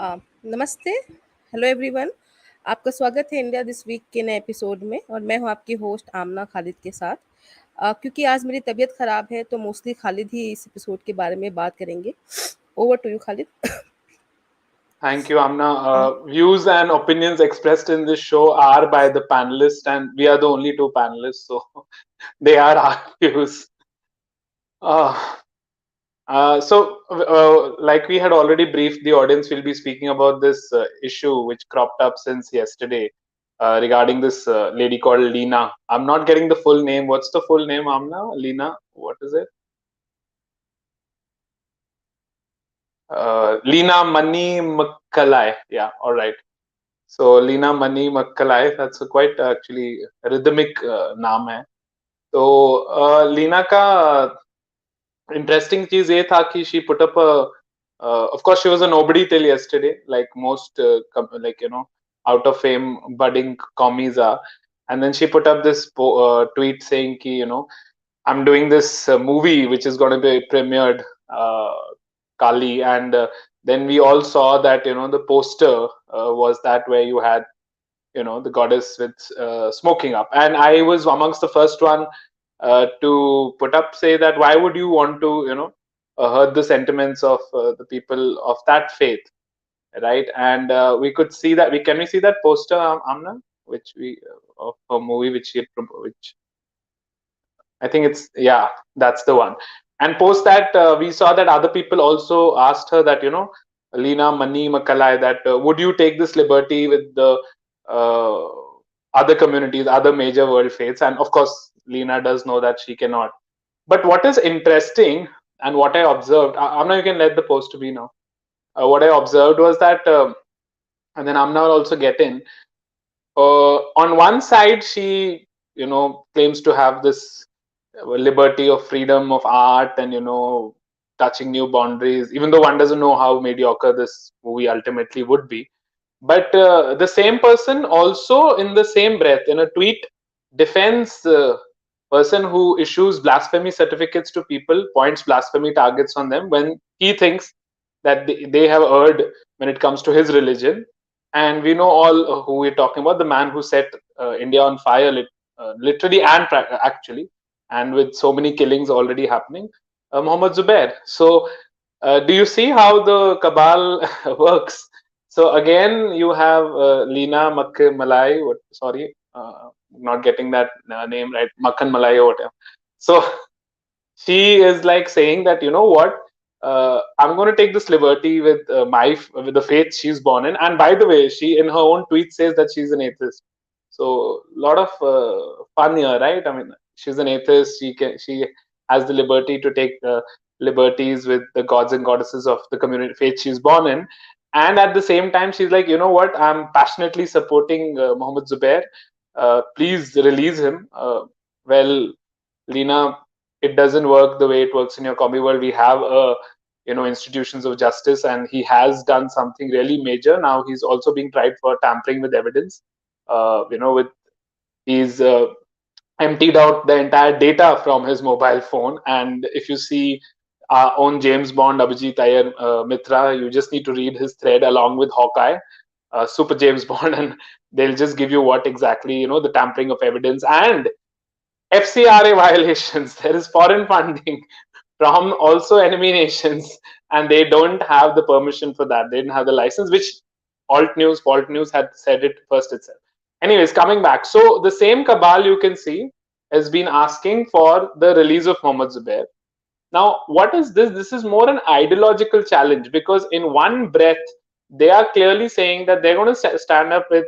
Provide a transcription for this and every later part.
नमस्ते, hello everyone. आपका स्वागत है इंडिया दिस वीक के नए एपिसोड में और मैं हूं आपकी होस्ट आमना खालिद के साथ। क्योंकि आज मेरी तबीयत ख़राब है तो मोस्टली खालिद ही इस एपिसोड के बारे में बात करेंगे। Over to you Khalid. Thank you, Amna. Views and opinions expressed in this show are by the panelists, and we are the only two panelists, so they are our views. Uh, like we had already briefed the audience, we'll be speaking about this issue which cropped up since yesterday regarding this lady called Leena. I'm not getting the full name. What's the full name, Amna? Leena? What is it? Leena Manimekalai. Yeah, all right. So Leena Manimekalai, that's a quite actually rhythmic नाम है. तो लीना का interesting चीज ये था कि she put up a of course she was a nobody till yesterday, like most like out of fame budding commies are, and then she put up this tweet saying कि I'm doing this movie which is going to be premiered, Kaali, and then we all saw that the poster was that where you had the goddess with smoking up, and I was amongst the first one to put up say that why would you want to hurt the sentiments of the people of that faith, right? And we could see that we see that poster, Amna, which we of a movie which I think it's, yeah, that's the one. And post that, we saw that other people also asked her that, Leena Manimekalai, that would you take this liberty with the uh, other communities, other major world faiths? And of course, Leena does know that she cannot. But what is interesting and what I observed, Amna, you can let the post be now. What I observed was that, and then Amna will also get in. On one side, she, claims to have this liberty of freedom of art and touching new boundaries, even though one doesn't know how mediocre this movie ultimately would be. But the same person also in the same breath in a tweet defends the person who issues blasphemy certificates to people, points blasphemy targets on them when he thinks that they have erred when it comes to his religion. And we know all who we're talking about, the man who set India on fire, literally and actually, and with so many killings already happening, Muhammad Zubair. So, do you see how the cabal works? So again, you have Leena Manimekalai. Sorry, not getting that name right. Makhan Malai or whatever. So she is like saying that what, I'm going to take this liberty with with the faith she's born in. And by the way, she in her own tweet says that she's an atheist. So a lot of fun here, right? I mean, she's an atheist. She has the liberty to take liberties with the gods and goddesses of the community faith she's born in. And at the same time, she's like, what? I'm passionately supporting Muhammad Zubair. Please release him. Well, Leena, it doesn't work the way it works in your commie world. We have institutions of justice, and he has done something really major. Now he's also being tried for tampering with evidence. With he's emptied out the entire data from his mobile phone. And if you see our own James Bond, Abhijit Iyer Mitra, you just need to read his thread along with Hawkeye, Super James Bond, and they'll just give you what exactly, the tampering of evidence and FCRA violations. There is foreign funding from also enemy nations, and they don't have the permission for that. They didn't have the license, which Fault News had said it first itself. Anyways, coming back. So the same cabal you can see has been asking for the release of Muhammad Zubair. Now, what is this? This is more an ideological challenge, because in one breath, they are clearly saying that they're going to stand up with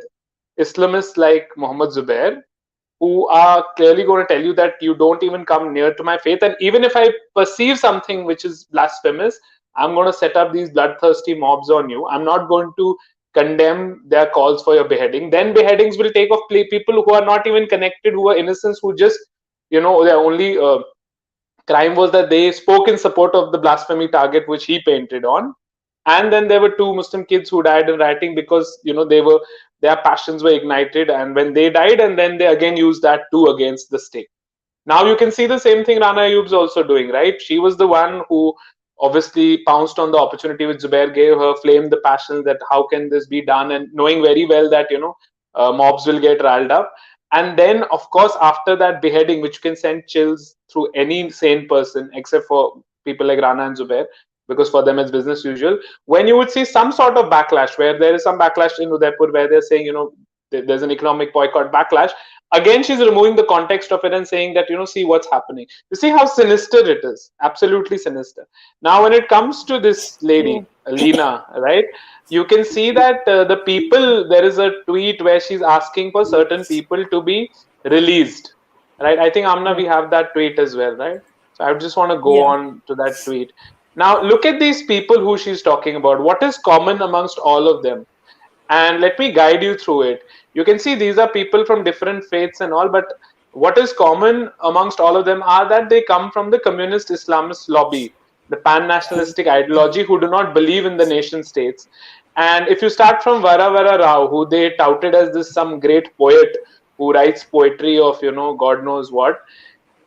Islamists like Muhammad Zubair, who are clearly going to tell you that you don't even come near to my faith. And even if I perceive something which is blasphemous, I'm going to set up these bloodthirsty mobs on you. I'm not going to condemn their calls for your beheading. Then beheadings will take off people who are not even connected, who are innocents, who just, their only crime was that they spoke in support of the blasphemy target which he painted on. And then there were two Muslim kids who died in rioting because their passions were ignited, and when they died, and then they again used that too against the state. Now you can see the same thing Rana Ayub's also doing, right? She was the one who obviously pounced on the opportunity which Zubair gave her, flamed the passion that how can this be done, and knowing very well that mobs will get riled up. And then, of course, after that beheading, which can send chills through any sane person, except for people like Rana and Zubair, because for them it's business usual. When you would see some sort of backlash, where there is some backlash in Udaipur, where they're saying, there's an economic boycott backlash. Again, she's removing the context of it and saying that, see what's happening. You see how sinister it is. Absolutely sinister. Now, when it comes to this lady, True. Leena, right? You can see that the people, there is a tweet where she's asking for certain people to be released, right? I think, Amna, Yeah. we have that tweet as well, right? So I just want to go Yeah. on to that tweet. Now, look at these people who she's talking about. What is common amongst all of them? And let me guide you through it. You can see these are people from different faiths and all, but what is common amongst all of them are that they come from the communist Islamist lobby, the pan nationalistic ideology, who do not believe in the nation states. And if you start from Vara Vara Rao, who they touted as this some great poet who writes poetry of God knows what,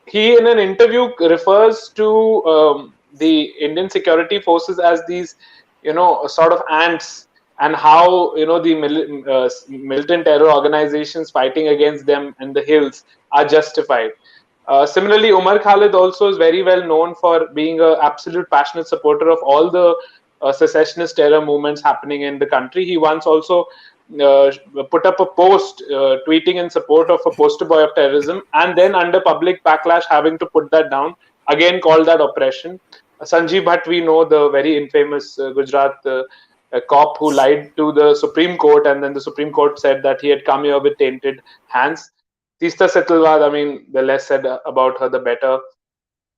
he in an interview refers to the Indian security forces as these sort of ants, and how the militant terror organizations fighting against them in the hills are justified. Similarly, Umar Khalid also is very well known for being an absolute passionate supporter of all the secessionist terror movements happening in the country. He once also uh, put up a post tweeting in support of a poster boy of terrorism, and then under public backlash having to put that down, again called that oppression. Sanjeev Bhatt, we know, the very infamous Gujarat cop who lied to the Supreme Court, and then the Supreme Court said that he had come here with tainted hands. Tista Setalvad, I mean, the less said about her, the better.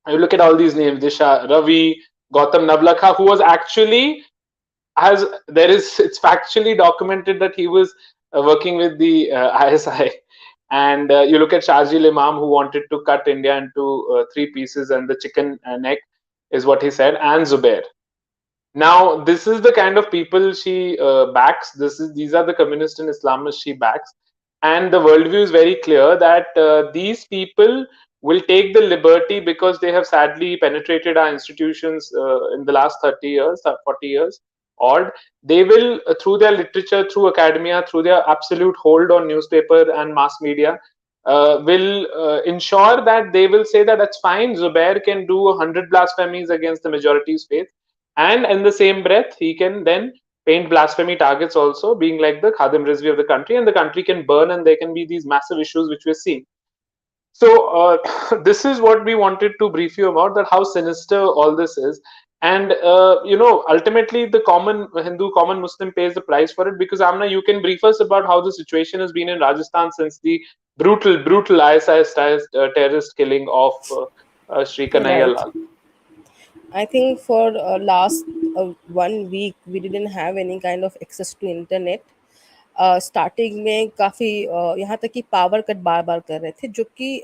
You look at all these names: Disha, Ravi, Gautam Navlakha, who was actually, has there is it's factually documented that he was working with the ISI. And you look at Shahjil Imam, who wanted to cut India into three pieces, and the chicken neck is what he said, and Zubair. Now, this is the kind of people she backs. These are the communist and Islamists she backs, and the worldview is very clear that these people will take the liberty, because they have sadly penetrated our institutions in the last 30 years, 40 years odd. They will, through their literature, through academia, through their absolute hold on newspaper and mass media, will ensure that they will say that that's fine. Zubair can do 100 blasphemies against the majority's faith, and in the same breath he can then paint blasphemy targets also, being like the Khadim Rizvi of the country, and the country can burn, and there can be these massive issues which we're seeing. So this is what we wanted to brief you about, that how sinister all this is. And ultimately the common Hindu, common Muslim pays the price for it, because Amna, you can brief us about how the situation has been in Rajasthan since the brutal ISI terrorist killing of Sri Kanhaiya Right. Lal. I think for last 1 week we didn't have any kind of access to internet. Starting में काफ़ी यहाँ तक कि power cut बार बार कर रहे थे, जो कि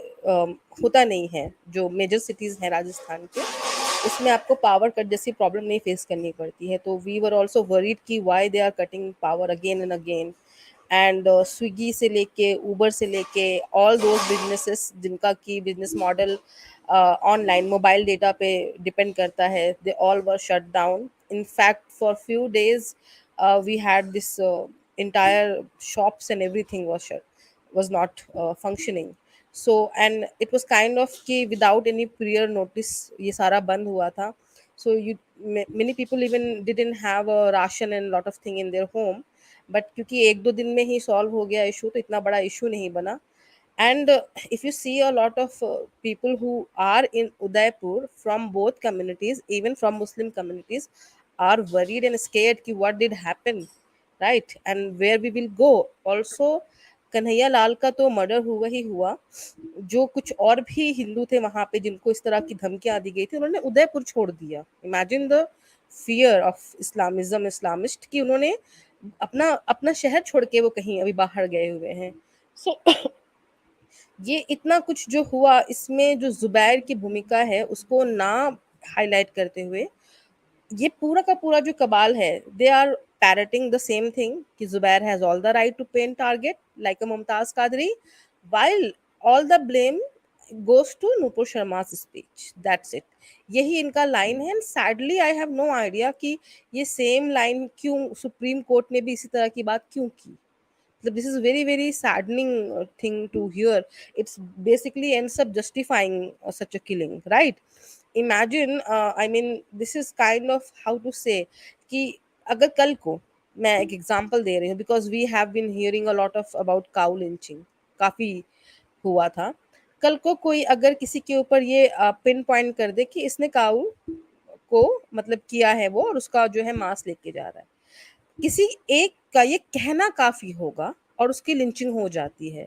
होता नहीं है। जो मेजर सिटीज़ हैं राजस्थान के, उसमें आपको पावर कट जैसी प्रॉब्लम नहीं फेस करनी पड़ती है। तो वी वर ऑल्सो वरीड कि why they are cutting power again and again. And Swiggy से लेके ऊबर से लेके ऑल दोज बिजनेसेस जिनका की business model online mobile data पे डिपेंड करता है, they all were shut down. In fact for few days we had this entire shops and everything was not functioning. So and it was kind of कि without any prior notice ये सारा बंद हुआ था. So many people even didn't have a ration and lot of thing in their home, but क्योंकि एक दो दिन में ही solve हो गया issue, तो इतना बड़ा issue नहीं बना. And if you see a lot of people who are in Udaipur from both communities, even from Muslim communities, are worried and scared कि what did happen, right? And where we will go. Also, Kanhaiya Lal का तो murder हुआ ही हुआ, जो कुछ और भी हिंदू थे वहां पे जिनको इस तरह की धमकियां दी गई थी, उन्होंने उदयपुर छोड़ दिया. Imagine the fear of Islamism, Islamist, कि उन्होंने अपना अपना शहर छोड़ के वो कहीं अभी बाहर गए हुए हैं. सो ये इतना कुछ जो हुआ, इसमें जो जुबैर की भूमिका है उसको ना हाईलाइट करते हुए, ये पूरा का पूरा जो कबाल है, they are parroting the same thing कि Zubair has all the right to pen target like a Mumtaz Qadri, while all the blame goes to Nupur Sharma's speech. That's it. यही इनका लाइन है. And sadly I have no idea कि ये same line क्यों supreme court ने भी इसी तरह की बात क्यों की. This is very very saddening thing to hear. It's basically ends up justifying such a killing, right? Imagine, I mean, this is kind of how to say कि अगर कल को मैं एक एग्जांपल दे रही हूँ, because we have been hearing a lot of about cow lynching, काफी हुआ था. कल को कोई अगर किसी के ऊपर ये पिन पॉइंट कर दे कि इसने काउ को मतलब किया है वो, और उसका जो है मांस लेके जा रहा है, किसी एक का ये कहना काफी होगा और उसकी लिंचिंग हो जाती है.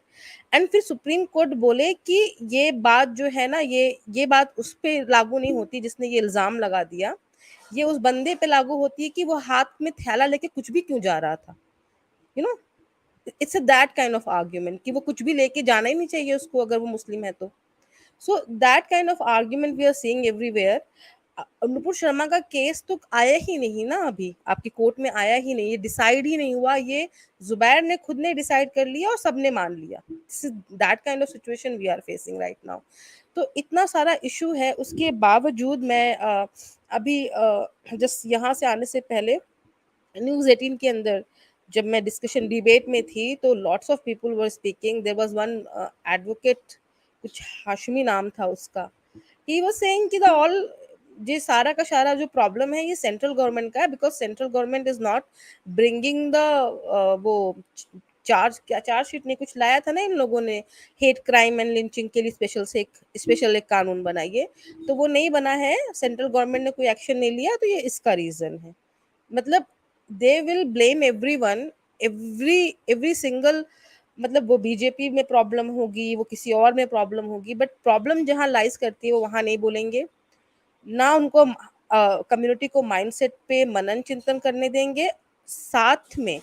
एंड फिर सुप्रीम कोर्ट बोले कि ये बात जो है ना, ये बात उस पे लागू नहीं होती जिसने ये इल्जाम लगा दिया, ये उस बंदे पे लागू होती है कि वो हाथ में थैला लेके कुछ भी क्यों जा रहा था. You know, it's a that kind of argument कि वो कुछ भी लेके जाना ही नहीं चाहिए उसको अगर वो मुस्लिम है तो. So that kind of argument we are seeing everywhere. Nupur Sharma का केस तो आया ही नहीं ना, अभी आपकी कोर्ट में आया ही नहीं, ये डिसाइड ही नहीं हुआ, ये जुबैर ने खुद ने डिसाइड कर लिया और सबने मान लिया. This is that kind of situation we are facing right now. तो इतना सारा इशू है, उसके बावजूद मैं अभी जस्ट यहाँ से आने से पहले न्यूज़ 18 के अंदर जब मैं डिस्कशन डिबेट में थी तो lots of people were speaking. There was one advocate, कुछ हाशमी नाम था उसका. ही वाज सेइंग कि द ऑल, ये सारा का सारा जो प्रॉब्लम है ये सेंट्रल गवर्नमेंट का है, because central government is not bringing the वो चार्ज, क्या चार्ज शीट ने कुछ लाया था ना इन लोगों ने, हेट क्राइम एंड लिंचिंग के लिए स्पेशल एक कानून बनाइए, तो वो नहीं बना है, सेंट्रल गवर्नमेंट ने कोई एक्शन नहीं लिया, तो ये इसका रीजन है. मतलब they will blame everyone, every single, मतलब वो बीजेपी में प्रॉब्लम होगी, वो किसी और में प्रॉब्लम होगी, बट प्रॉब्लम जहाँ लाइज करती है वो वहाँ नहीं बोलेंगे ना. उनको कम्युनिटी को माइंडसेट पे मनन चिंतन करने देंगे. साथ में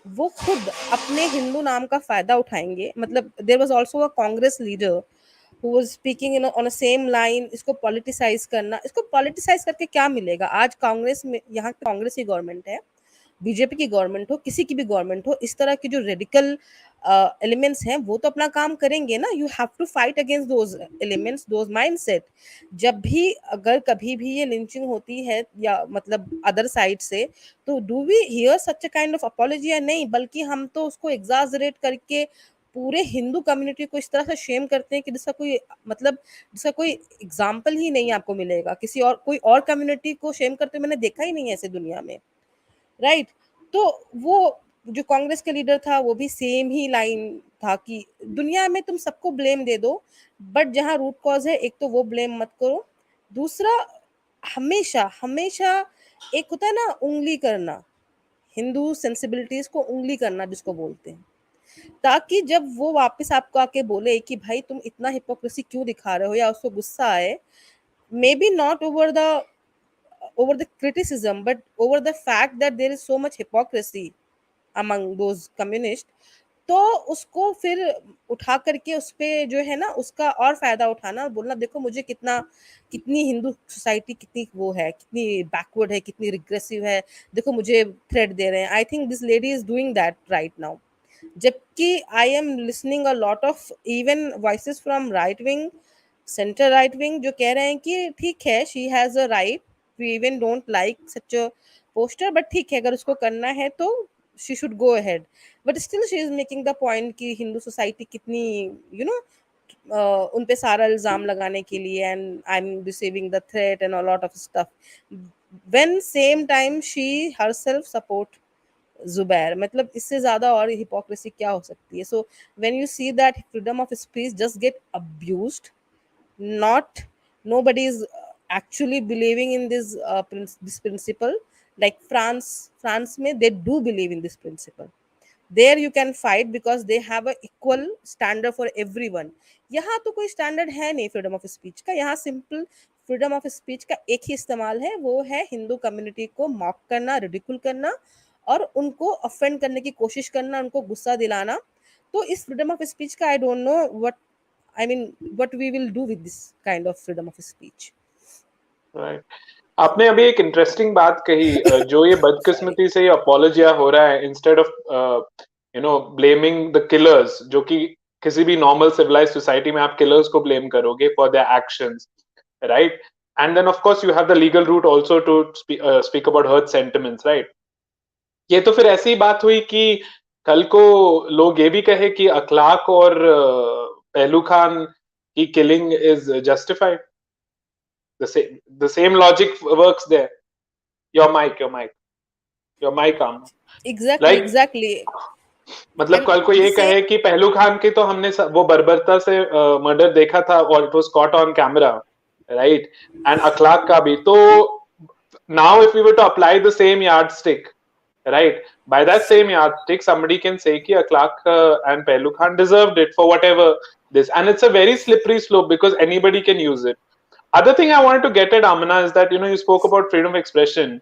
वो खुद अपने हिंदू नाम का फायदा उठाएंगे. मतलब there was also a Congress leader who was speaking in on a same line. इसको पॉलिटिसाइज करना, इसको पॉलिटिसाइज करके क्या मिलेगा. आज कांग्रेस में, यहाँ कांग्रेस की गवर्नमेंट है, बीजेपी की गवर्नमेंट हो, किसी की भी गवर्नमेंट हो, इस तरह के जो रेडिकल एलिमेंट्स हैं वो तो अपना काम करेंगे ना. You have to fight against those elements, those mindset. जब भी अगर कभी भी ये लिंचिंग होती है या मतलब अदर साइड से, तो do we hear such a kind of apology या नहीं, बल्कि हम तो उसको एग्जाजरेट करके पूरे हिंदू कम्युनिटी को इस तरह से शेम करते हैं कि जिसका कोई मतलब, जिसका कोई एग्जाम्पल ही नहीं आपको मिलेगा. किसी और कोई और कम्युनिटी को शेम करते मैंने देखा ही नहीं है ऐसे दुनिया में, राइट. तो वो जो कांग्रेस के लीडर था वो भी सेम ही लाइन था कि दुनिया में तुम सबको ब्लेम दे दो, बट जहाँ रूट कॉज है एक तो वो ब्लेम मत करो. दूसरा, हमेशा हमेशा एक होता है ना उंगली करना, हिंदू सेंसिबिलिटीज को उंगली करना जिसको बोलते हैं, ताकि जब वो वापस आपको आके बोले कि भाई तुम इतना हिपोक्रेसी क्यों दिखा रहे हो, या उसको गुस्सा आए, may be not over the criticism, but over the fact that there is so much hypocrisy among those communists, तो उसको फिर उठा करके उस पे जो है ना उसका और फायदा उठाना और बोलना देखो मुझे कितना, कितनी हिंदू सोसाइटी कितनी वो है, कितनी बैकवर्ड है, कितनी रिग्रेसिव है, देखो मुझे थ्रेट दे रहे हैं. I think this lady is doing that right now. जबकि I am listening a lot of even voices from right wing, centre right wing, जो कह रहे हैं कि ठीक है, she has a right, we even don't like such a poster, but ठीक है अगर उसको करना है तो she should go ahead. But still she is making the point कि हिंदू सोसाइटी कितनी, यू नो, उन पे सारा इल्जाम लगाने के लिए, and I am receiving the threat and a lot of stuff, when same time she herself support Zubair. मतलब इससे ज्यादा और हिपोक्रेसी क्या हो सकती है. So when you see that freedom of speech just get abused, not, nobody is actually believing in this principle. Like France में they do believe in this principle. There you can fight because they have a equal standard for everyone. यहाँ तो कोई standard है नहीं freedom of speech का. यहाँ simple freedom of speech का एक ही इस्तेमाल है, वो है हिंदू कम्युनिटी को मॉक करना, रिडिकुल करना और उनको ऑफेंड करने की कोशिश करना, उनको गुस्सा दिलाना. तो इस फ्रीडम ऑफ स्पीच का I don't know what, I mean, what we will do with this kind of freedom of speech. Right. आपने अभी एक इंटरेस्टिंग बात कही, जो ये Sorry. बदकिस्मती से ये अपॉलोजिया हो रहा है instead of blaming the killers, जो कि किसी भी नॉर्मल सिविलाइज सोसाइटी में आप किलर्स को ब्लेम करोगे for their actions, right? And then of course you have the legal route also to speak about hurt sentiments, right? ये तो फिर ऐसी बात हुई कि कल को लोग ये भी कहे कि अखलाक और पहलू खान की killing is justified. The same logic works there. Your mic, Amna. Exactly, Like, exactly. मतलब And कल को the ये same. कहे कि पहलू खान की तो हमने वो बर्बरता से मर्डर देखा था और it was caught on camera, right? And अखलाक का भी तो, now if we were to apply the same yardstick, right, by that same yardstick somebody can say ki Akhlaq and Pehlu Khan deserved it for whatever this, and it's a very slippery slope because anybody can use it. Other thing I wanted to get at, Amana, is that you spoke about freedom of expression.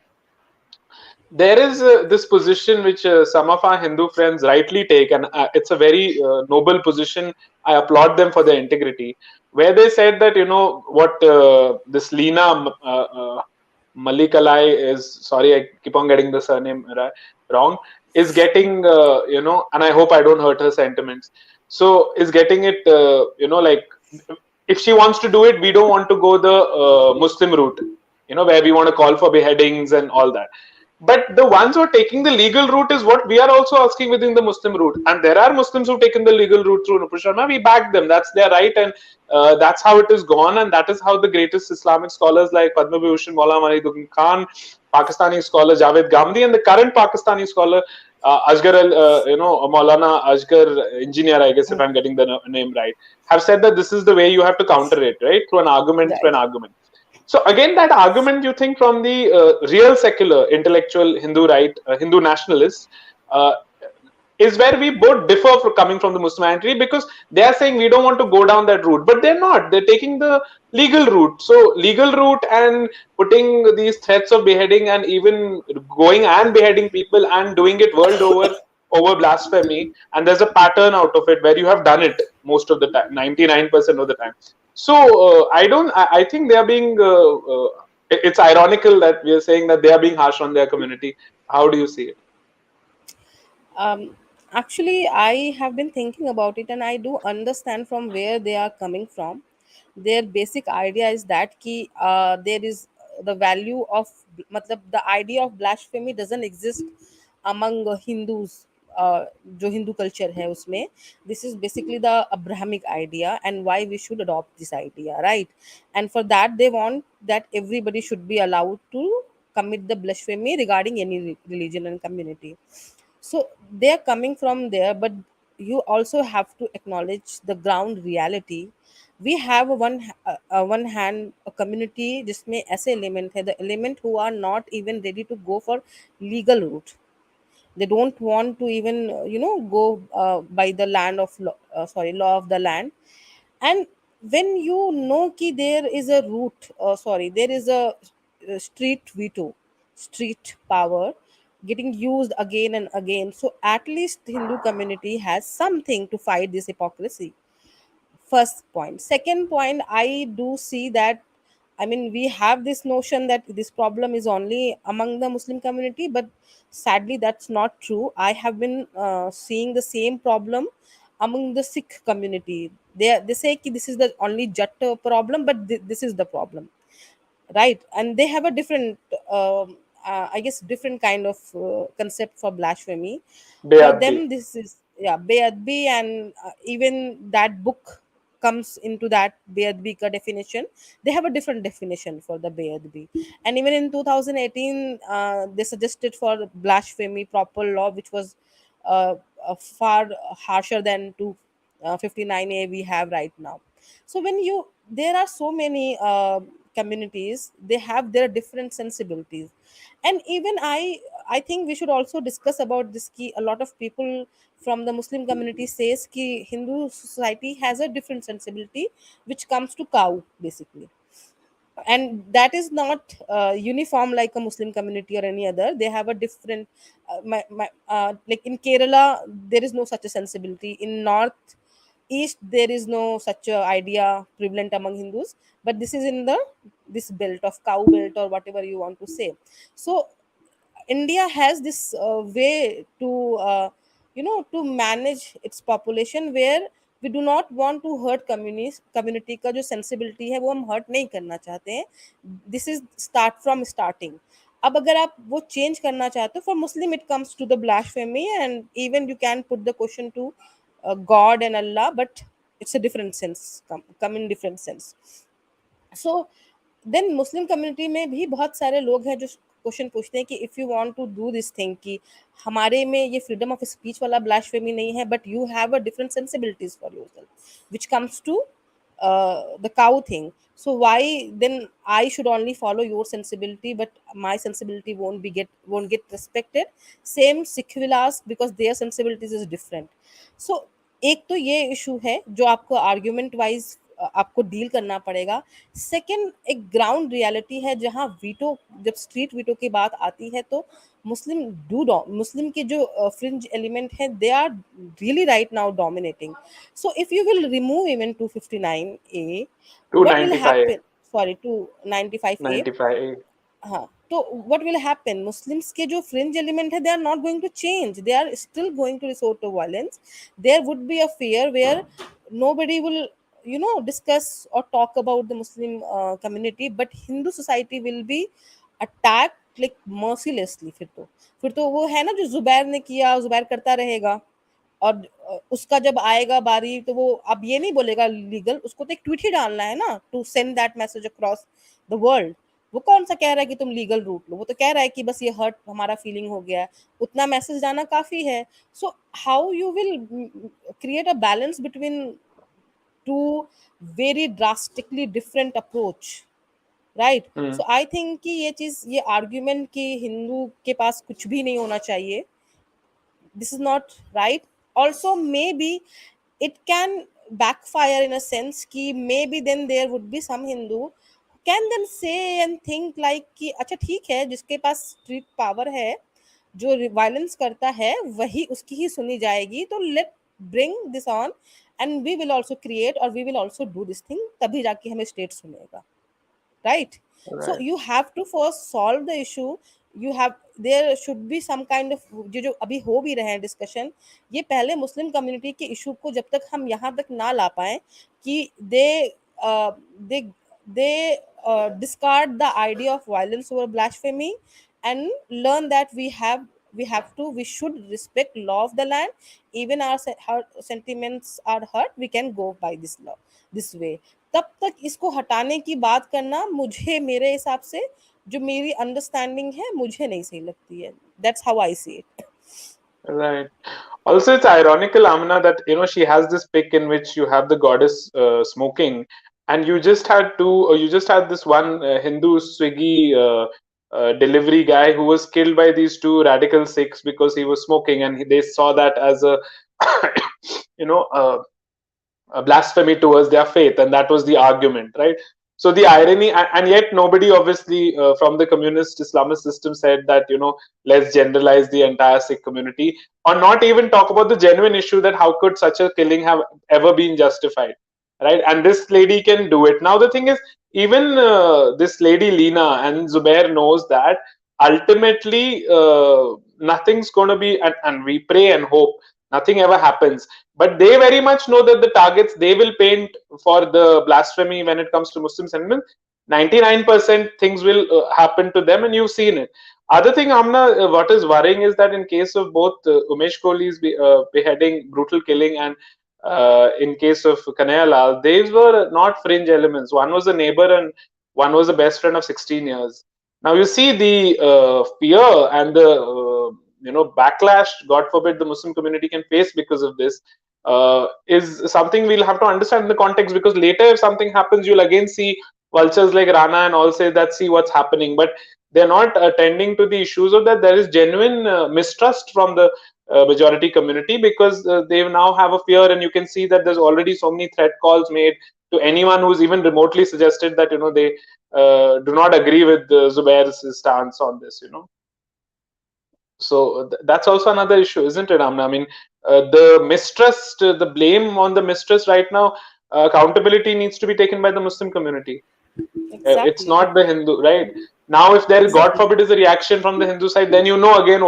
There is this position which some of our Hindu friends rightly take, and it's a very noble position. I applaud them for their integrity, where they said that what this Leena Manimekalai is, sorry, I keep on getting the surname wrong, is getting, and I hope I don't hurt her sentiments. So is getting it, like, if she wants to do it, we don't want to go the Muslim route, where we want to call for beheadings and all that. But the ones who are taking the legal route is what we are also asking within the Muslim route. And there are Muslims who've taken the legal route through Nupur Sharma. We back them. That's their right. And that's how it is gone. And that is how the greatest Islamic scholars like Padma Bhushan, Maulana Mahiduddin Khan, Pakistani scholar Javed Ghamidi, and the current Pakistani scholar Asghar, Maulana Asghar, engineer, I guess, if I'm getting the name right, have said that this is the way you have to counter it, right? Through an argument, through Right. an argument. So again, that argument, you think, from the real secular intellectual Hindu right, Hindu nationalists, uh, is where we both differ from coming from the Muslim identity, because they are saying we don't want to go down that route, but they're not. They're taking the legal route. So legal route and putting these threats of beheading and even going and beheading people and doing it world over blasphemy, and there's a pattern out of it where you have done it most of the time, 99% of the time. So I don't. I think they are being. It's ironical that we are saying that they are being harsh on their community. How do you see it? Um, Actually, I have been thinking about it, and I do understand from where they are coming from. Their basic idea is that there is the value of, matlab, the idea of blasphemy doesn't exist among Hindus. जो Hindu culture है उसमें, this is basically the Abrahamic idea, and why we should adopt this idea, right? And for that they want that everybody should be allowed to commit the blasphemy regarding any religion and community. So they are coming from there, but you also have to acknowledge the ground reality. We have one hand a community जिसमें ऐसे element है, the element who are not even ready to go for legal route. They don't want to even go by the land of law of the land. And when you know ki there is a route, sorry, there is a street veto, street power getting used again and again, so at least Hindu community has something to fight this hypocrisy. First point. Second point, I do see that, I mean, we have this notion that this problem is only among the Muslim community, but sadly that's not true. I have been seeing the same problem among the Sikh community. They say ki this is the only Jat problem, but this is the problem, right? And they have a different I guess different kind of concept for blasphemy. For Beadbi. them this is, yeah, beadbi, and even that book comes into that beadbi ka definition. They have a different definition for the beadbi. And even in 2018 they suggested for blasphemy proper law, which was uh, far harsher than 259A we have right now. So when you, there are so many communities, they have their different sensibilities. And even I think we should also discuss about this key. A lot of people from the Muslim community says ki Hindu society has a different sensibility which comes to cow basically, and that is not uniform like a Muslim community or any other. They have a different like in Kerala there is no such a sensibility. In north east there is no such a idea prevalent among Hindus, but this is in the this belt of cow belt or whatever you want to say. So India has this way to to manage its population, where we do not want to hurt community का जो sensibility है वो हम hurt नहीं करना चाहते हैं. This is start from starting. अब अगर आप वो चेंज करना चाहते हो, for Muslim it comes to the blasphemy and even you can put the question to God and Allah, but it's a different sense, come in different sense. So then Muslim community में भी बहुत सारे लोग हैं जो question पूछते हैं कि if you want to do this thing, कि हमारे में ये फ्रीडम ऑफ स्पीच वाला ब्लास्फेमी नहीं है, but you have a different sensibilities for yourself which comes to the cow thing. So why then I should only follow your sensibility, but my sensibility won't get respected? Same Sikh will ask because their sensibilities is different. So एक तो ये issue है जो आपको argument wise आपको deal करना पड़ेगा. Second, एक ग्राउंड रियलिटी है जहां वीटो, जब स्ट्रीट वीटो की बात आती है तो मुस्लिम के जो फ्रिंज एलिमेंट है they are really right now dominating. So if you will remove even 259A, what will 295, happen? Sorry, 295A. 95. हाँ, तो what will happen? Muslims के जो fringe element है, they are not going to change. They are still going to resort to violence. There would be a fear where nobody will, discuss or talk about the Muslim community, but Hindu society will be attacked like mercilessly. फिर तो वो है ना जो जुबैर ने किया, जुबैर करता रहेगा. और उसका जब आएगा बारी तो वो अब ये नहीं बोलेगा लीगल, उसको तो एक ट्वीट ही डालना है ना, to send that message across the world. वो कौन सा कह रहा है कि तुम लीगल रूट लो, वो तो कह रहा है कि बस ये हर्ट हमारा फीलिंग हो गया है, उतना मैसेज जाना काफी है. So how you will create a balance between two very drastically different approach, right? Hmm. So I think कि ये चीज, ये आर्ग्यूमेंट कि हिंदू के पास कुछ भी नहीं होना चाहिए, this is not right. Also maybe it can backfire in a sense कि maybe then there would be some Hindu who can then say and think like कि अच्छा ठीक है, जिसके पास स्ट्रीट पावर है, जो वायलेंस करता है वही उसकी ही सुनी जाएगी, तो let bring this on and we will also create और we will also do this thing, तभी जाके हमें स्टेट सुनेगा, right? So Right. you have to first solve the issue. You have, there should be some kind of, जो अभी हो भी रहे हैं डिस्कशन, ये पहले मुस्लिम कम्युनिटी के इशू को जब तक हम यहाँ तक ना ला पाए कि दे they discard the idea of violence over blasphemy and learn that we should respect law of the land, even our sentiments are hurt, we can go by this law, this way. तब तक इसको हटाने की बात करना मुझे, मेरे हिसाब से जो मेरी अंडरस्टैंडिंग है, मुझे नहीं सही लगती है. That's how I see it. Right. Also, it's ironical, Amna, that she has this pic in which you have the goddess smoking, and you just had this one Hindu Swiggy delivery guy who was killed by these two radical Sikhs because he was smoking, and they saw that as a you know a blasphemy towards their faith, and that was the argument, right? So the irony, and yet nobody, obviously, from the communist Islamist system said that let's generalize the entire Sikh community, or not even talk about the genuine issue that how could such a killing have ever been justified, right? And this lady can do it. Now the thing is, even this lady Leena and Zubair knows that ultimately nothing's going to be, and we pray and hope nothing ever happens, but they very much know that the targets they will paint for the blasphemy when it comes to Muslim sentiment, 99% things will happen to them, and you've seen it. Other thing, Amna, what is worrying is that in case of both Umesh Kohli's beheading, brutal killing, and in case of Kanayalal, these were not fringe elements. One was a neighbor and one was a best friend of 16 years. Now you see the fear and the backlash, God forbid, the Muslim community can face because of this, is something we'll have to understand in the context, because later if something happens, you'll again see vultures like Rana and all say that, see what's happening, but they're not attending to the issues of that there is genuine mistrust from the majority community, because they now have a fear, and you can see that there's already so many threat calls made to anyone who's even remotely suggested that they do not agree with Zubair's stance on this. So that's also another issue, isn't it, Amna? I mean, the mistrust, the blame on the mistrust right now, accountability needs to be taken by the Muslim community. It's Exactly. not the Hindu, right? Now, if there, God Exactly. forbid, is a reaction from the Hindu side, then again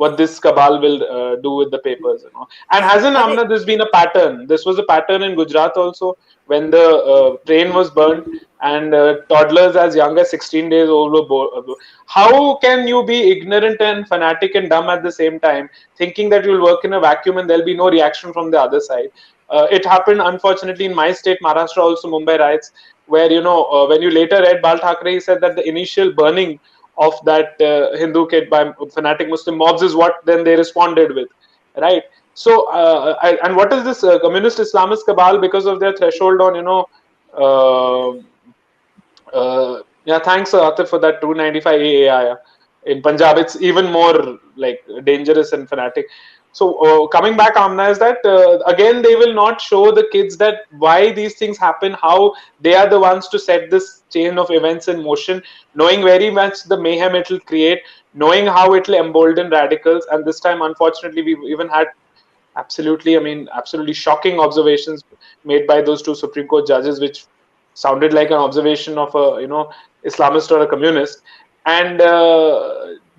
what this cabal will do with the papers, you know. And hasn't, अरे Amna, this been a pattern? This was a pattern in Gujarat also, when the train was burnt and toddlers as young as 16 days old were how can you be ignorant and fanatic and dumb at the same time, thinking that you'll work in a vacuum and there'll be no reaction from the other side? It happened, unfortunately, in my state, Maharashtra, also Mumbai riots, where, you know, when you later read Bal Thackeray, he said that the initial burning of that Hindu kid by fanatic Muslim mobs is what then they responded with, right? So, and what is this communist Islamist cabal? Because of their threshold on, you know, uh, yeah, thanks, Atif, for that 295 AAI. In Punjab, it's even more like dangerous and fanatic. So, coming back, Amna, is that again they will not show the kids that why these things happen, how they are the ones to set this chain of events in motion, knowing very much the mayhem it will create, knowing how it will embolden radicals. And this time, unfortunately, we've even had absolutely, I mean, absolutely shocking observations made by those two Supreme Court judges, which sounded like an observation of a, you know, Islamist or a communist. And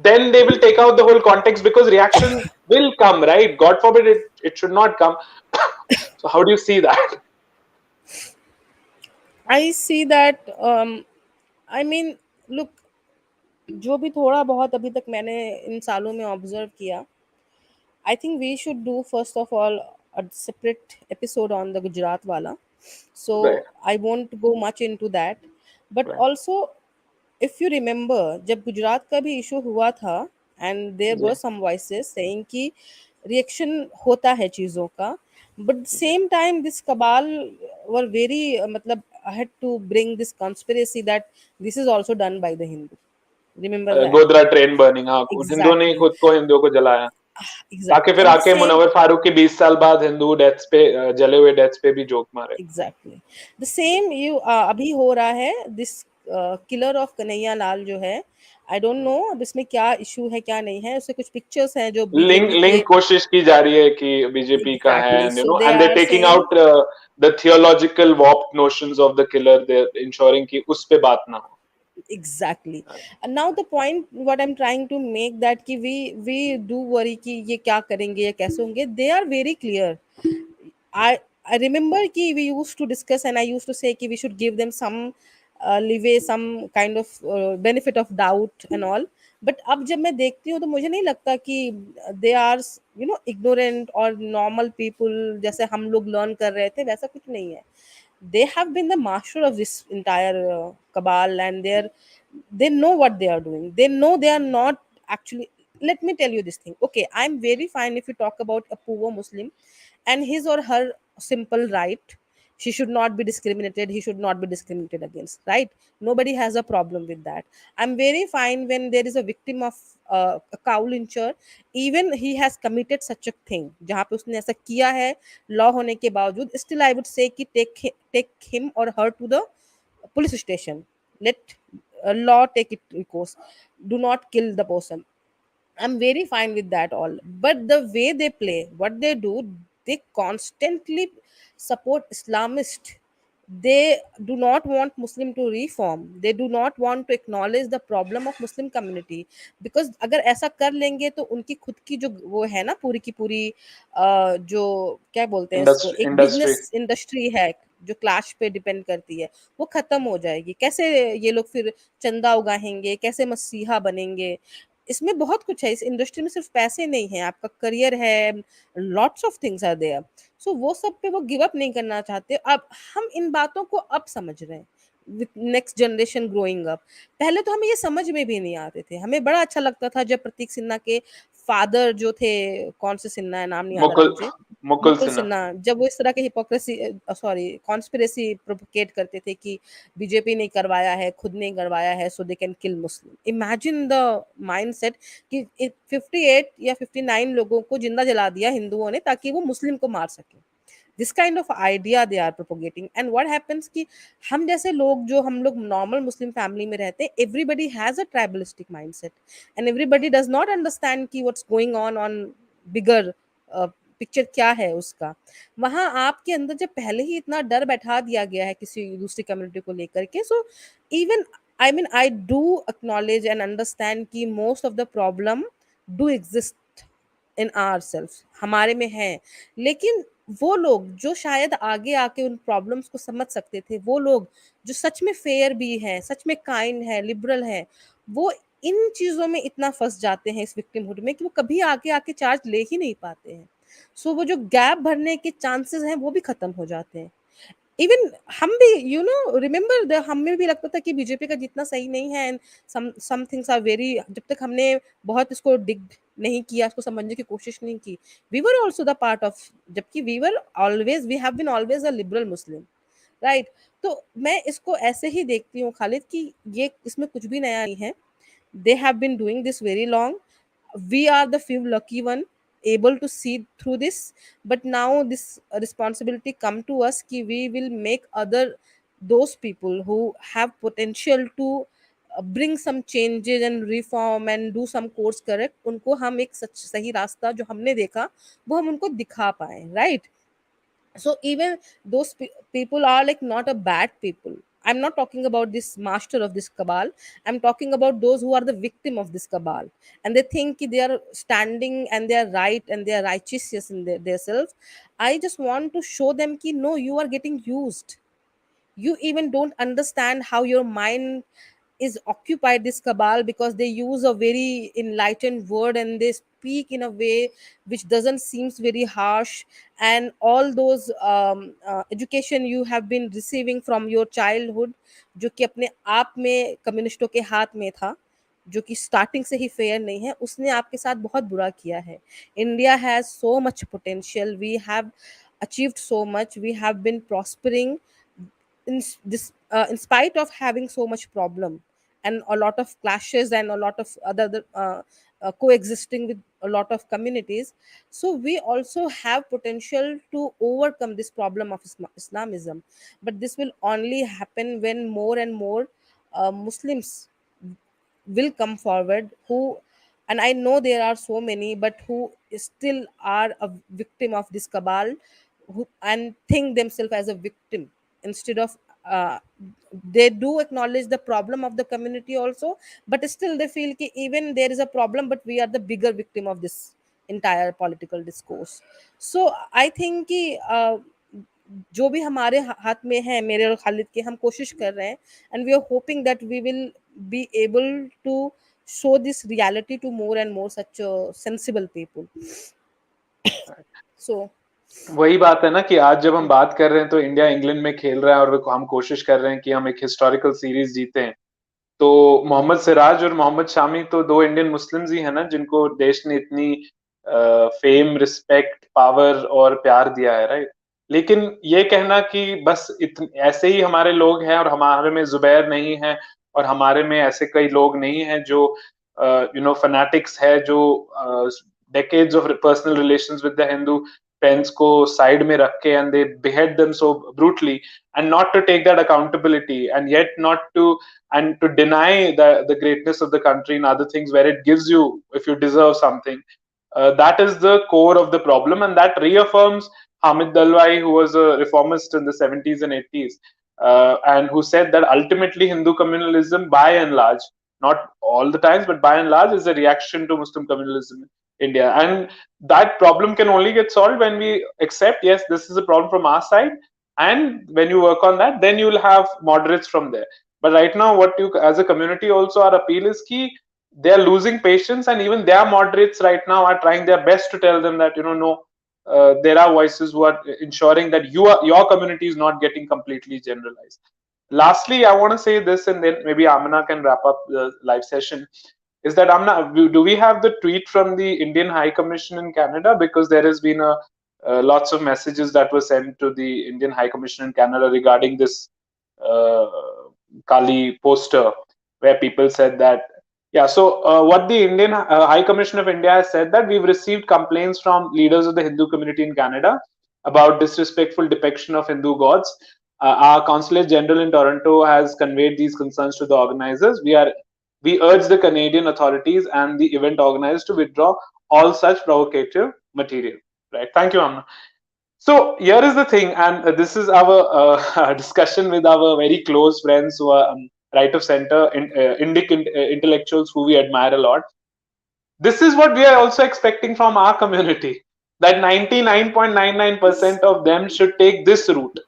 then they will take out the whole context, because reaction will come, right? God forbid it should not come. So how do you see that? I see that I mean look, जो भी थोड़ा बहुत अभी तक मैंने इन सालों में observe किया, I think we should do first of all a separate episode on the Gujarat wala. Right, So I won't go much into that. But right. also, if you remember, जब गुजरात का भी इशू हुआ था, and there ji, were some voices saying कि reaction होता है चीज़ों का, but जी. same time this cabal were very मतलब had to bring this conspiracy that this is also done by the Hindu. Remember that? Godhra train burning, हाँ, खुद हिंदुओं ने ही Exactly, खुद को हिंदुओं को जलाया, ताकि exactly. फिर And the आके same मुनव्वर फारूक की 20 साल बाद हिंदू डेथ्स पे जले हुए डेथ्स पे भी जोक मारे. एग्जैक्टली द सेम यू अभी हो रहा है this killer of Kanhaiya Lal जो है. आई डोंट नो अब इसमें क्या इशू है क्या नहीं है, उससे कुछ पिक्चर्स हैं जो लिंक बीजेपी लिंक के. कोशिश की जा रही है कि बीजेपी का है, exactly, and you so know, they and they are taking saying out the theological warped notions of the killer, they ensuring कि उस पे बात ना हो. Exactly. And now the point what I am trying to make that कि we do worry कि ये क्या करेंगे या कैसे होंगे. They are very clear. I I remember कि we used to discuss and I used to say कि we should give them some leeway, some kind of benefit of doubt and all. But अब जब मैं देखती हूँ तो मुझे नहीं लगता कि they are ignorant और normal people जैसे हम लोग learn कर रहे थे, वैसा कुछ नहीं है. They have been the master of this entire cabal, and they know what they are doing. They know they are not actually. Let me tell you this thing. Okay, I'm very fine if you talk about a poor Muslim and his or her simple right. She should not be discriminated, he should not be discriminated against, right? Nobody has a problem with that. I'm very fine when there is a victim of a cow lyncher, even he has committed such a thing जहाँ पे उसने ऐसा किया है law होने के बावजूद. Still I would say कि take him or her to the police station. Let law take it course. Do not kill the person. I'm very fine with that all. But the way they play, what they do, they constantly support Islamist. They do not want Muslim to reform. They do not want to acknowledge the problem of Muslim community. Because अगर ऐसा कर लेंगे तो उनकी खुद की जो वो है ना पूरी की पूरी जो क्या बोलते हैं इसको, एक इंडस्ट्री. बिजनेस इंडस्ट्री है जो क्लैश पे डिपेंड करती है, वो खत्म हो जाएगी. कैसे ये लोग फिर चंदा उगाएंगे, कैसे मसीहा बनेंगे? इसमें बहुत कुछ है, इस इंडस्ट्री में सिर्फ पैसे नहीं है, आपका करियर है, lots of things are there. So वो सब पे वो गिव अप नहीं करना चाहते. अब हम इन बातों को अब समझ रहे हैं with next generation growing up. पहले तो हमें ये समझ में भी नहीं आते थे. हमें बड़ा अच्छा लगता था जब प्रतीक सिन्हा के फादर जो थे, कौन से सिन्हा है नाम नहीं याद आ रहा मुकुल मुझे, मुकुल मुकुल सिन्हा. सिन्हा, जब वो इस तरह के हिपोक्रेसी सॉरी कॉन्स्पिरेसी प्रोपोगेट करते थे कि बीजेपी ने करवाया है, खुद ने करवाया है, so they can kill Muslim. Imagine the mindset कि 58 या 59 लोगों को जिंदा जला दिया हिंदुओं ने ताकि वो मुस्लिम को मार सके. This kind of idea they are propagating. And what happens कि हम जैसे लोग जो हम लोग नॉर्मल मुस्लिम फैमिली में रहते हैं, everybody has a tribalistic mindset and everybody does not understand कि what's going on bigger picture क्या है उसका. वहां आपके अंदर जब पहले ही इतना डर बैठा दिया गया है किसी दूसरी कम्युनिटी को लेकर के, सो even I mean I do acknowledge and understand कि most of the problem do exist in our self, हमारे में है। लेकिन वो लोग जो शायद आगे आके उन प्रॉब्लम्स को समझ सकते थे, वो लोग जो सच में फेयर भी है, सच में काइंड है, लिबरल है, वो इन चीज़ों में इतना फंस जाते हैं इस विक्टिमहुड में कि वो कभी आगे आके चार्ज ले ही नहीं पाते हैं। सो वो जो गैप भरने के चांसेस हैं वो भी खत्म हो जाते हैं। इवन हम भी रिमेंबर द हमें भी लगता था कि बीजेपी का जितना सही नहीं है, and some things are very, जब तक हमने बहुत इसको डिग नहीं किया, इसको समझने की कोशिश नहीं की, we were also the part of, जबकि we have been always a liberal Muslim, right? तो मैं इसको ऐसे ही देखती हूँ खालिद कि ये इसमें कुछ भी नया नहीं है। They have been doing this very long. We are the few lucky one able to see through this, but now this responsibility come to us ki we will make other, those people who have potential to bring some changes and reform and do some course correct, उनको हम एक सच सही रास्ता जो हमने देखा वो हम उनको दिखा पाए, right? So even those people are like not a bad people. I'm not talking about this master of this cabal. I'm talking about those who are the victim of this cabal, and they think they are standing and they are right and they are righteous in their self. I just want to show them ki no, you are getting used. You even don't understand how your mind is occupied this cabal, because they use a very enlightened word and they speak in a way which doesn't seems very harsh, and all those education you have been receiving from your childhood, जो कि अपने आप में कम्युनिस्टों के हाथ में था, जो कि स्टार्टिंग से ही फेयर नहीं है, उसने आपके साथ बहुत बुरा किया है। India has so much potential, we have achieved so much, we have been prospering in spite of having so much problem and a lot of clashes and a lot of coexisting with a lot of communities. So we also have potential to overcome this problem of Islamism, but this will only happen when more and more Muslims will come forward, who, and I know there are so many, but who still are a victim of this cabal, who and think themselves as a victim instead of they do acknowledge the problem of the community also, but still they feel कि even there is a problem but we are the bigger victim of this entire political discourse. So I think कि जो भी हमारे हाथ में है, मेरे और खालिद के, हम कोशिश कर रहे हैं, and we are hoping that we will be able to show this reality to more and more such sensible people. So वही बात है ना कि आज जब हम बात कर रहे हैं तो इंडिया इंग्लैंड में खेल रहा है और हम कोशिश कर रहे हैं कि हम एक हिस्टोरिकल सीरीज जीते हैं। तो मोहम्मद सिराज और मोहम्मद शामी तो दो इंडियन मुस्लिम्स ही है ना जिनको देश ने इतनी फेम, रिस्पेक्ट, पावर और प्यार दिया है, राइट? लेकिन ये कहना कि बस ऐसे ही हमारे लोग हैं और हमारे में जुबैर नहीं है और हमारे में ऐसे कई लोग नहीं हैं जो फनाटिक्स है, जो decades of personal relations with the Hindu friends को साइड में रख के and they behead them so brutally, and not to take that accountability, and yet not to, and to deny the greatness of the country and other things where it gives you if you deserve something. That is the core of the problem, and that reaffirms Hamid Dalwai, who was a reformist in the 70s and 80s, and who said that ultimately Hindu communalism, by and large, not all the times, but by and large, is a reaction to Muslim communalism in India. And that problem can only get solved when we accept, yes, this is a problem from our side. And when you work on that, then you will have moderates from there. But right now, what you, as a community, also our appeal is key, they are losing patience, and even their moderates right now are trying their best to tell them that no, there are voices who are ensuring that your community is not getting completely generalized. Lastly, I want to say this, and then maybe Amina can wrap up the live session. Is that Amina, do we have the tweet from the Indian High Commission in Canada? Because there has been lots of messages that were sent to the Indian High Commission in Canada regarding this uh, Kaali poster, where people said that, yeah. So what the Indian High Commission of India has said, that we've received complaints from leaders of the Hindu community in Canada about disrespectful depiction of Hindu gods. Our Consulate General in Toronto has conveyed these concerns to the organizers. We urge the Canadian authorities and the event organizers to withdraw all such provocative material. Right. Thank you, Amna. So here is the thing, and this is our discussion with our very close friends who are right of center, Indic intellectuals who we admire a lot. this is what we are also expecting from our community, that 99.99% of them should take this route,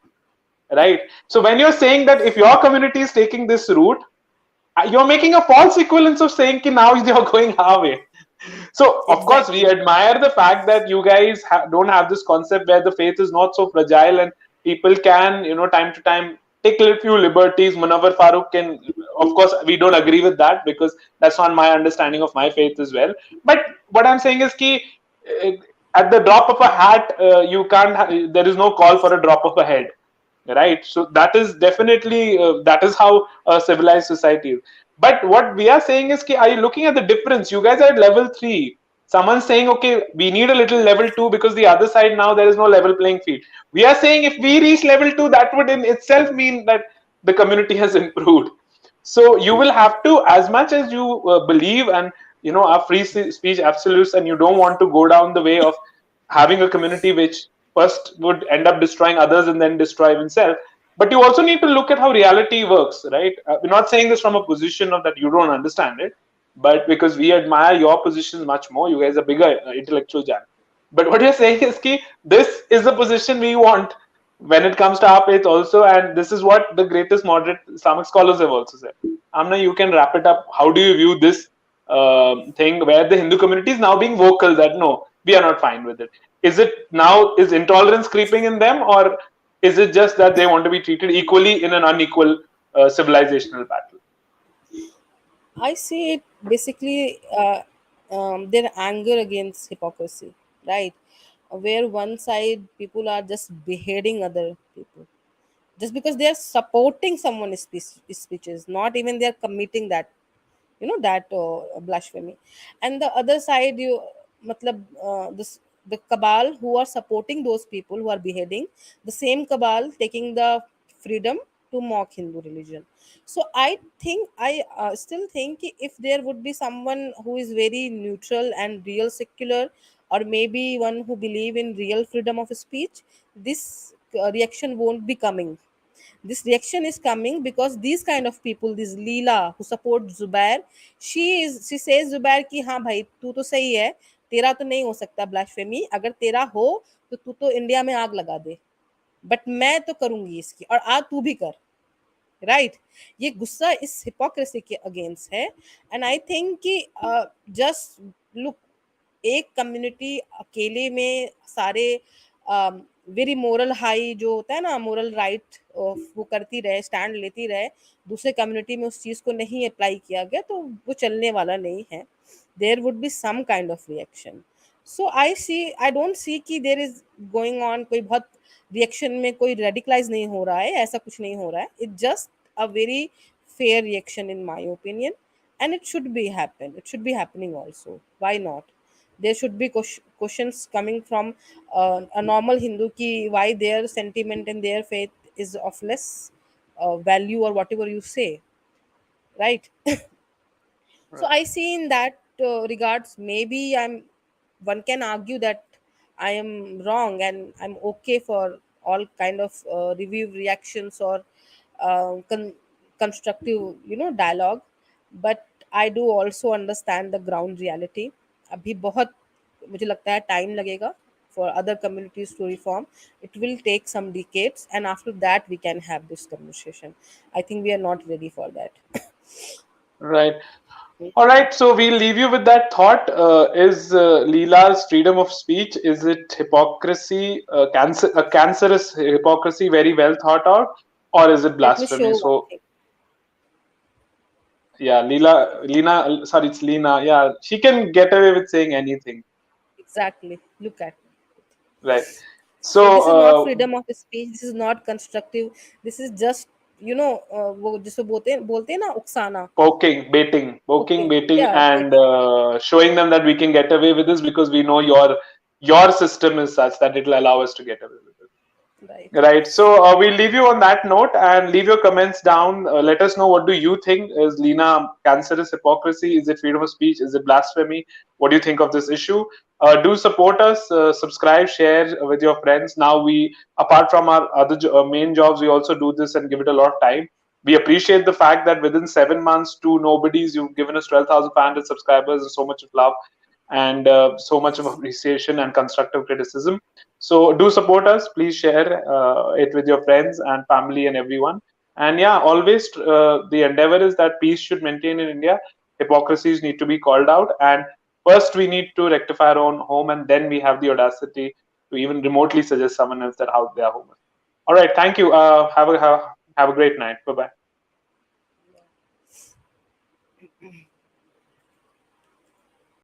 right? So when you're saying that if your community is taking this route, you're making a false equivalence of saying ki now you're going our way. So of course we Exactly. admire the fact that you guys don't have this concept where the faith is not so fragile and people can, time to time take a few liberties. Munawar Farooq can, of course we don't agree with that because that's not my understanding of my faith as well. But what I'm saying is ki uh, at the drop of a hat, you can't there is no call for a drop of a head, right? So that is definitely that is how a civilized society is. But what we are saying is ki, are you looking at the difference? You guys are at level 3. Someone's saying okay, we need a little level 2 because the other side now there is no level playing field. We are saying if we reach level 2, that would in itself mean that the community has improved. So you will have to, as much as you believe and are free speech absolutes, and you don't want to go down the way of having a community which first would end up destroying others and then destroy himself. But you also need to look at how reality works, right? We're not saying this from a position of that you don't understand it, but because we admire your positions much more. You guys are bigger intellectual giant. But what you're saying is ki this is the position we want when it comes to our faith also, and this is what the greatest moderate Islamic scholars have also said. Amna, you can wrap it up. How do you view this thing where the Hindu community is now being vocal that no, we are not fine with it? Is it now, is intolerance creeping in them, or is it just that they want to be treated equally in an unequal civilizational battle? I see it basically their anger against hypocrisy, right? Where one side people are just beheading other people just because they are supporting someone's speeches, not even they are committing that, that blasphemy. And the other side, matlab, this the cabal who are supporting those people who are beheading, the same cabal taking the freedom to mock Hindu religion. So I think I still think if there would be someone who is very neutral and real secular, or maybe one who believe in real freedom of speech, this reaction won't be coming. This reaction is coming because these kind of people, this Leela who support Zubair, she says Zubair ki हाँ भाई तू तो सही है, तेरा तो नहीं हो सकता ब्लास्फेमी, अगर तेरा हो तो तू तो इंडिया में आग लगा दे, बट मैं तो करूंगी इसकी, और आ तू भी कर, राइट? ये गुस्सा इस हिपोक्रेसी के अगेंस्ट है। एंड आई थिंक कि जस्ट लुक, एक कम्युनिटी अकेले में सारे वेरी मोरल हाई जो होता है ना, मोरल राइट वो करती रहे, स्टैंड लेती रहे, दूसरे कम्युनिटी में उस चीज़ को नहीं अप्लाई किया गया, तो वो चलने वाला नहीं है। There would be some kind of reaction. So I don't see कि देर इज गोइंग ऑन कोई बहुत रिएक्शन में कोई रेडिकलाइज नहीं हो रहा है, ऐसा कुछ नहीं हो रहा है। It just a very fair reaction in my opinion, and it should be happen, it should be happening also. Why not? There should be questions coming from a normal Hindu ki why their sentiment and their faith is of less value, or whatever you say, right? So Right. I see in that regards, maybe I'm, one can argue that I am wrong and I'm okay for all kind of review reactions or constructive, dialogue. But I do also understand the ground reality. अभी बहुत मुझे लगता है time लगेगा for other communities to reform. It will take some decades, and after that we can have this conversation. I think we are not ready for that. Right. All right, so we'll leave you with that thought. Is Leela's freedom of speech, is it hypocrisy, a cancerous hypocrisy, very well thought out, or is it Let me blasphemy? show one So, thing. yeah, Leena, sorry, it's Leena. Yeah, she can get away with saying anything, Exactly. Look at it. right? So this is not So, freedom of speech. This is not constructive. This is just, वो जिसको बोलते हैं ना, उकसाना. poking, Okay. baiting, Yeah. and Baiting. showing them that we can get away with this because we know your system is such that it will allow us to get away with it. Right. Right. So we'll leave you on that note and leave your comments down. Let us know, what do you think? Is Leena cancerous hypocrisy? Is it freedom of speech? Is it blasphemy? What do you think of this issue? Do support us, subscribe, share with your friends. Now we, apart from our other main jobs, we also do this and give it a lot of time. We appreciate the fact that within 7 months, two nobodies, you've given us 12,500 subscribers and so much of love. and so much of appreciation and constructive criticism. So do support us. Please share it with your friends and family and everyone. And yeah, always the endeavor is that peace should maintain in India. Hypocrisies need to be called out, and first we need to rectify our own home, and then we have the audacity to even remotely suggest someone else that how their home is. All right, thank you. Have a great night. Bye bye.